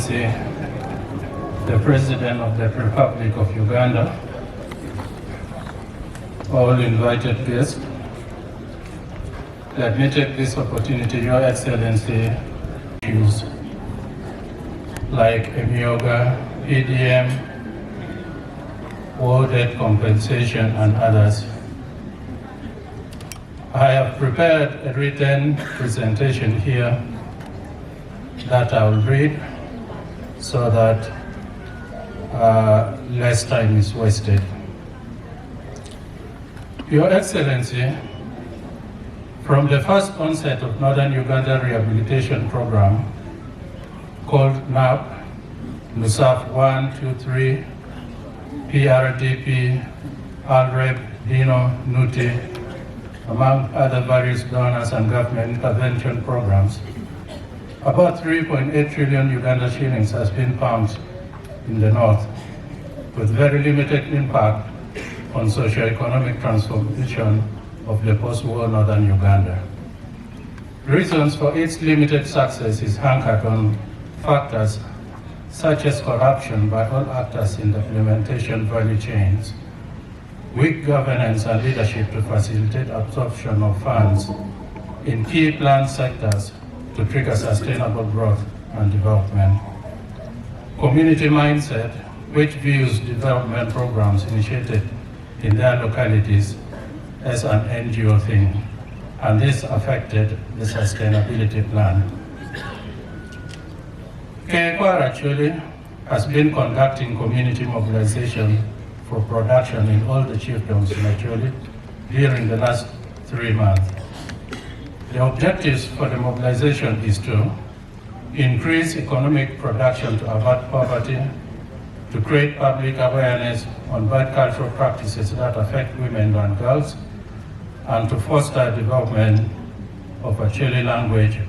Excellency, the President of the Republic of Uganda, all invited guests, let me take this opportunity, Your Excellency, issues like Emyoga, PDM, war debt compensation, and others. I have prepared a written presentation here that I will read so that less time is wasted. Your Excellency, from the first onset of Northern Uganda Rehabilitation Program, called NAP, NUSAF 1, 2, 3, PRDP, ALREP, DINO, NUTI, among other various donors and government intervention programs, about 3.8 trillion Uganda shillings has been pumped in the north, with very limited impact on socio-economic transformation of the post-war northern Uganda. Reasons for its limited success is anchored on factors such as corruption by all actors in the implementation value chains, weak governance and leadership to facilitate absorption of funds in key planned sectors to trigger sustainable growth and development, community mindset, which views development programs initiated in their localities as an NGO thing, and this affected the sustainability plan. KEQR actually has been conducting community mobilization for production in all the chiefdoms actually during the last 3 months. The objectives for the mobilization is to increase economic production to avert poverty, to create public awareness on bad cultural practices that affect women and girls, and to foster development of Acholi language,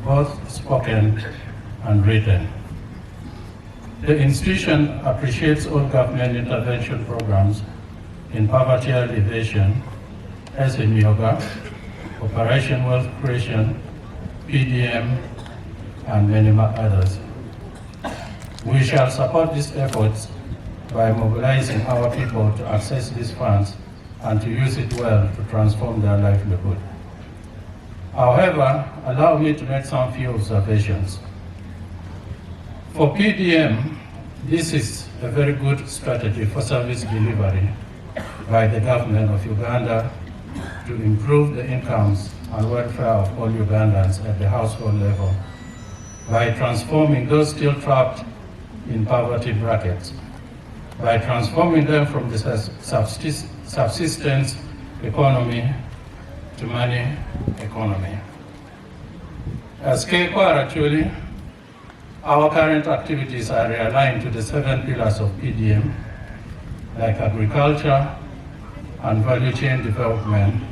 both spoken and written. The institution appreciates all government intervention programs in poverty alleviation, as in yoga, Operation Wealth Creation, PDM, and many others. We shall support these efforts by mobilizing our people to access these funds and to use it well to transform their livelihood. However, allow me to make some few observations. For PDM, this is a very good strategy for service delivery by the government of Uganda to improve the incomes and welfare of all Ugandans at the household level by transforming those still trapped in poverty brackets, by transforming them from the subsistence economy to money economy. As KEQR actually, our current activities are realigned to the 7 pillars of PDM, like agriculture and value chain development,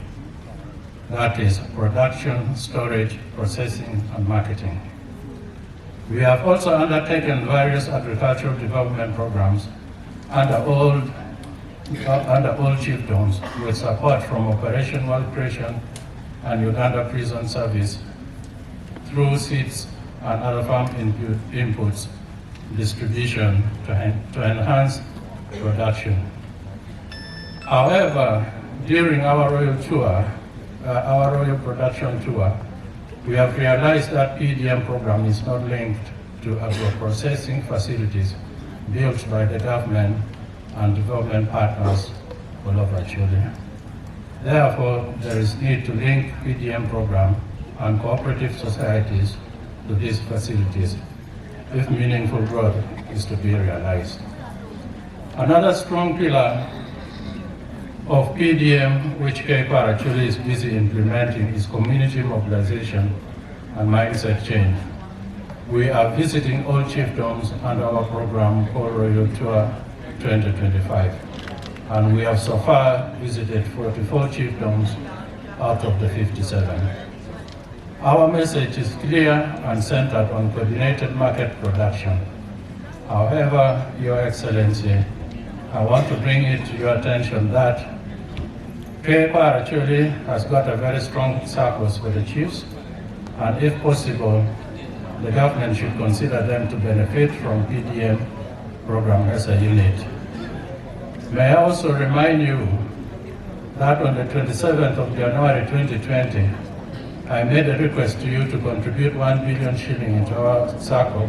that is production, storage, processing, and marketing. We have also undertaken various agricultural development programs under all chiefdoms with support from Operation Wealth Creation and Uganda Prison Service through seeds and other farm inputs distribution to enhance production. However, during our royal production tour, we have realized that PDM program is not linked to agro-processing facilities built by the government and development partners all over Chile. Therefore, there is need to link PDM program and cooperative societies to these facilities if meaningful growth is to be realized. Another strong pillar of PDM, which KEQR actually is busy implementing, is community mobilization and mindset change. We are visiting all chiefdoms under our program called Royal Tour 2025, and we have so far visited 44 chiefdoms out of the 57. Our message is clear and centered on coordinated market production. However, Your Excellency, I want to bring it to your attention that KEQR actually has got a very strong circles for the chiefs, and if possible, the government should consider them to benefit from PDM program as a unit. May I also remind you that on the 27th of January 2020, I made a request to you to contribute 1 billion shilling into our circle,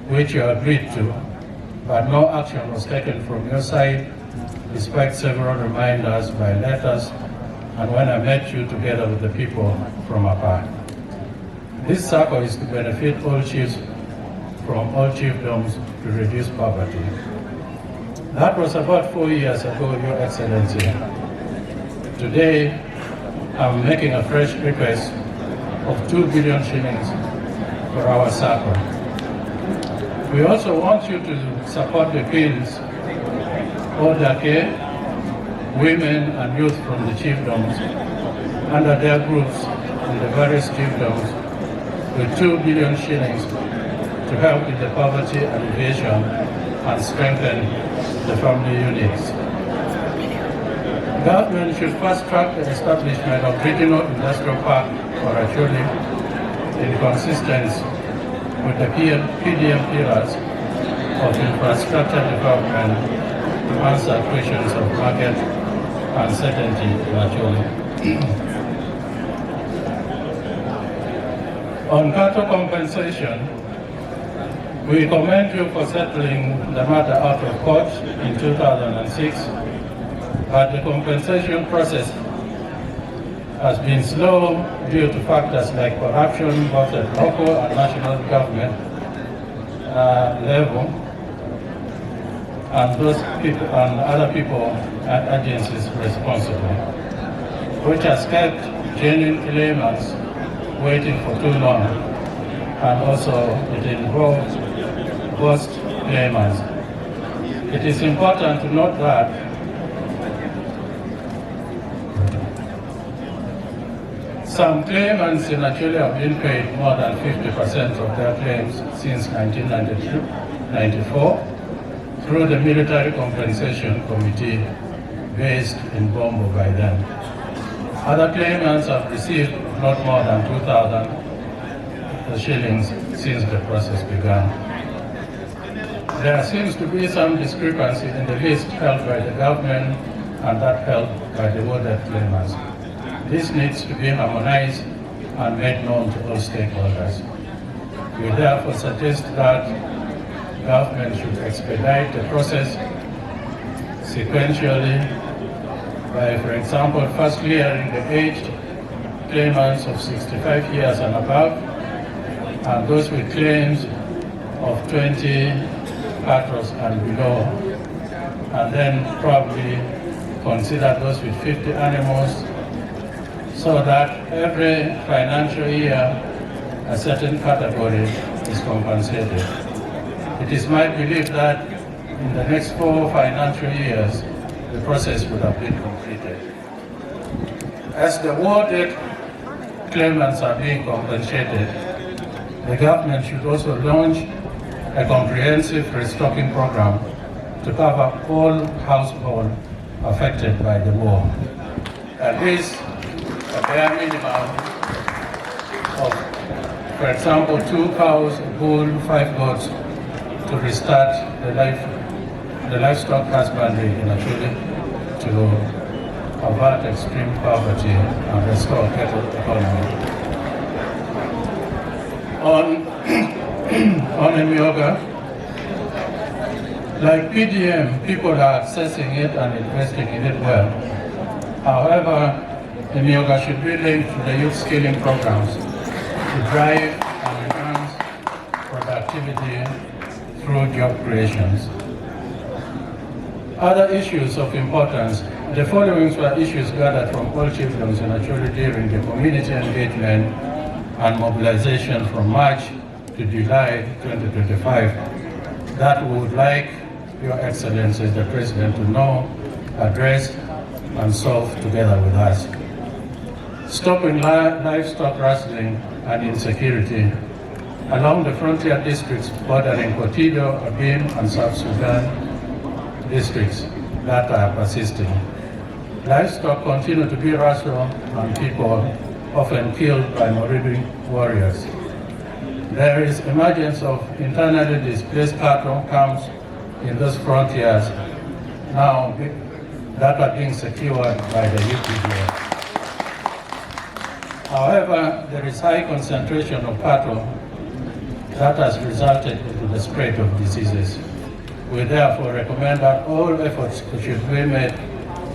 which you agreed to, but no action was taken from your side, despite several reminders by letters and when I met you together with the people from Acana. This circle is to benefit all chiefs from all chiefdoms to reduce poverty. That was about 4 years ago, Your Excellency. Today, I'm making a fresh request of 2 billion shillings for our circle. We also want you to support the queens, older care, women and youth from the chiefdoms under their groups in the various chiefdoms with 2 billion shillings to help in the poverty alleviation and strengthen the family units. Government should fast-track the establishment of regional industrial park for Acholi in consistence with the PDM pillars of infrastructure development to answer questions of market uncertainty in Acholi. On cattle compensation, we commend you for settling the matter out of court in 2006, but the compensation process has been slow due to factors like corruption both at local and national government level, and those people and other people and agencies responsible, which has kept genuine claimants waiting for too long, and also it involves ghost claimants. It is important to note that some claimants in Nigeria have been paid more than 50% of their claims since 1994 through the Military Compensation Committee based in Bombo by then. Other claimants have received not more than 2,000 shillings since the process began. There seems to be some discrepancy in the list held by the government and that held by the warded claimants. This needs to be harmonized and made known to all stakeholders. We therefore suggest that government should expedite the process sequentially by, for example, first clearing the aged claimants of 65 years and above, and those with claims of 20 cattle and below, and then probably consider those with 50 animals, so that every financial year a certain category is compensated. It is my belief that in the next 4 financial years, the process would have been completed. As the warded claimants are being compensated, the government should also launch a comprehensive restocking program to cover all households affected by the war. At least a bare minimum of, for example, 2 cows, a bull, 5 goats to restart the livestock husbandry in Acholi to avert extreme poverty and restore cattle economy. On Onen yoga, like PDM, people are accessing it and investing in it well. However, the yoga should be linked to the youth skilling programs to drive and enhance productivity through job creations. Other issues of importance. The following were issues gathered from all chiefdoms in Acholi during the community engagement and mobilization from March to July 2025 that we would like Your Excellency the President to know, address, and solve together with us. Stopping livestock rustling and insecurity along the frontier districts bordering Kotido, Abim, and South Sudan districts that are persisting. Livestock continue to be rustled and people often killed by marauding warriors. There is emergence of internally displaced cattle camps in those frontiers now that are being secured by the UPDF. However, there is high concentration of cattle that has resulted in the spread of diseases. We therefore recommend that all efforts should be made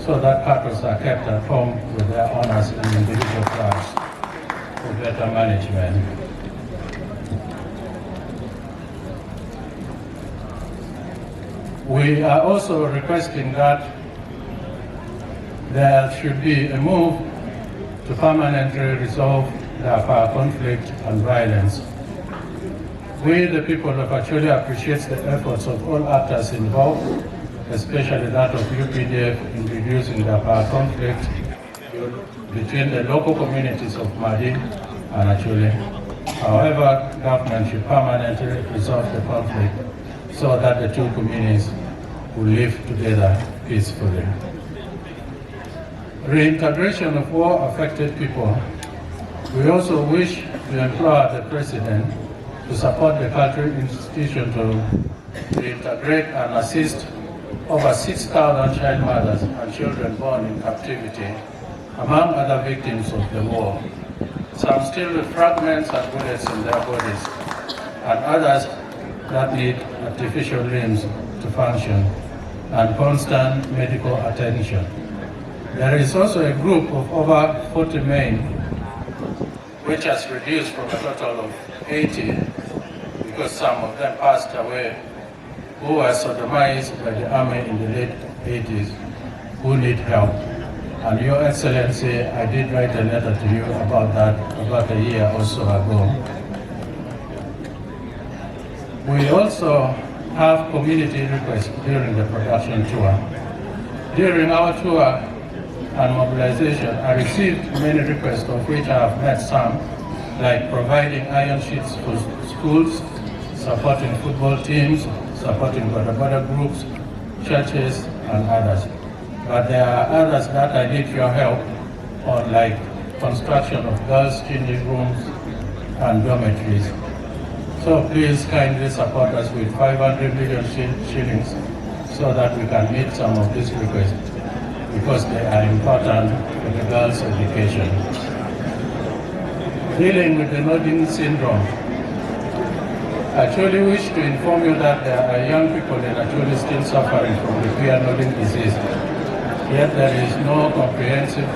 so that cattle are kept at home with their owners in individual clubs for better management. We are also requesting that there should be a move to permanently resolve the power conflict and violence. We, the people of Acholi, appreciate the efforts of all actors involved, especially that of UPDF in reducing the power conflict between the local communities of Madi and Acholi. However, government should permanently resolve the conflict so that the two communities will live together peacefully. Reintegration of war-affected people. We also wish to implore the President to support the country institution to reintegrate and assist over 6,000 child mothers and children born in captivity, among other victims of the war. Some still with fragments and bullets in their bodies, and others that need artificial limbs to function and constant medical attention. There is also a group of over 40 men, which has reduced from a total of 80, because some of them passed away, who were sodomized by the army in the late 80s, who need help. And Your Excellency, I did write a letter to you about that about a year or so ago. We also have community requests during the production tour. During our tour and mobilization, I received many requests, of which I have met some, like providing iron sheets for schools, supporting football teams, supporting border groups, churches, and others. But there are others that I need your help on, like construction of girls' changing rooms and dormitories. So please kindly support us with 500 million shillings so that we can meet some of these requests, because they are important for the girls' education. Dealing with the nodding syndrome. I truly wish to inform you that there are young people in Acholi still suffering from the fear nodding disease, yet there is no comprehensive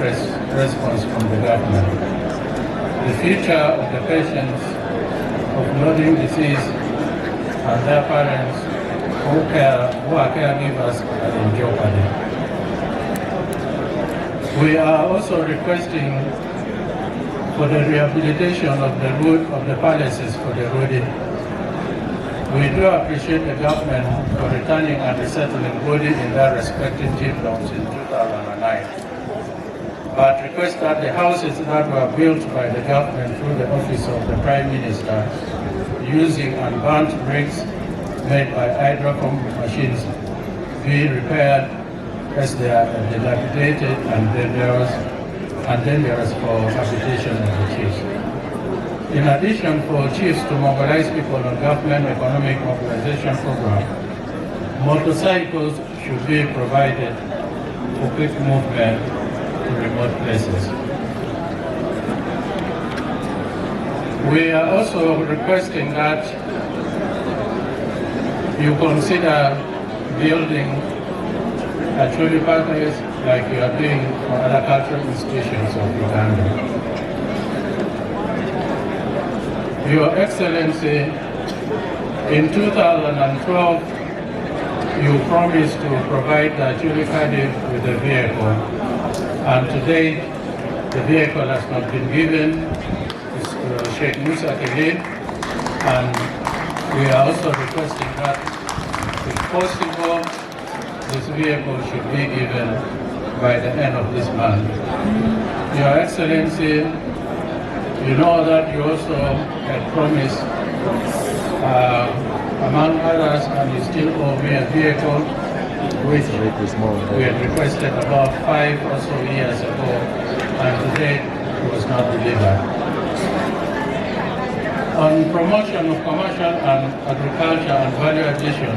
response from the government. The future of the patients of nodding disease and their parents who are caregivers are in jeopardy. We are also requesting for the rehabilitation of the palaces for the Rwot. We do appreciate the government for returning and resettling Rwot in their respective chiefdoms in 2009. But request that the houses that were built by the government through the office of the Prime Minister using unburnt bricks made by hydrocom machines be repaired, as they are dilapidated and dangerous for habitation of the chiefs. In addition, for chiefs to mobilize people on government economic mobilization program, motorcycles should be provided for quick movement to remote places. We are also requesting that you consider building Acholi pathways like you are doing for other cultural institutions of Uganda. Your Excellency, in 2012, you promised to provide the Acholi Cardiff with a vehicle, and to date, the vehicle has not been given to Sheikh Musa Khalid, and we are also requesting that, if possible, this vehicle should be given by the end of this month. Your Excellency, you know that you also had promised, among others, and you still owe me a vehicle, which we had requested about 5 or so years ago, and today it was not delivered. On promotion of commercial and agriculture and value addition,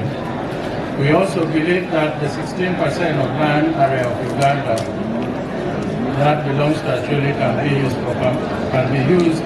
we also believe that the 16% of land area of Uganda that belongs to Acholi can be used